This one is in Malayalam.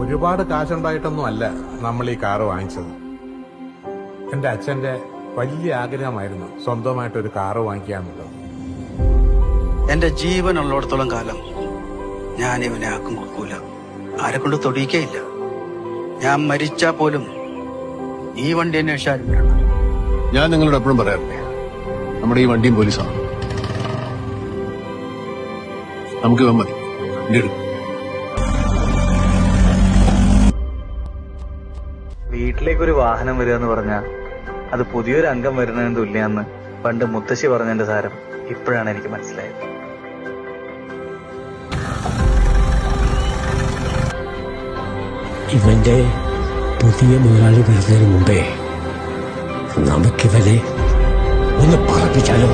ഒരുപാട് കാശുണ്ടായിട്ടൊന്നും അല്ല നമ്മൾ ഈ കാറ് വാങ്ങിച്ചത്. എന്റെ അച്ഛന്റെ വലിയ ആഗ്രഹമായിരുന്നു സ്വന്തമായിട്ടൊരു കാറ് വാങ്ങിക്കാന്നുള്ളത്. എന്റെ ജീവനുള്ളിടത്തോളം കാലം ഞാൻ ഇവനെ ആക്കും കൊടുക്കൂല, ആരെ കൊണ്ട് തൊടിയിക്കയില്ല. ഞാൻ മരിച്ചാ പോലും ഈ വണ്ടി അന്വേഷിച്ചാലും വേണം. ഞാൻ നിങ്ങളോട് എപ്പോഴും പറയാറില്ലേ, നമ്മുടെ ഈ വണ്ടിയും പോലീസാണ്. നമുക്ക് ഇവൻ മതി, വണ്ടി എടുക്കും. വീട്ടിലേക്കൊരു വാഹനം വരിക എന്ന് പറഞ്ഞാൽ അത് പുതിയൊരു അംഗം വരുന്നതിന് തുല്യാന്ന് പണ്ട് മുത്തശ്ശി പറഞ്ഞതിന്റെ സാരം ഇപ്പോഴാണ് എനിക്ക് മനസ്സിലായത്. ഇവന്റെ പുതിയ മുതലാളി വരുന്നതിന് മുമ്പേ നമുക്കിവനെ ഒന്ന് പറപ്പിച്ചാലോ?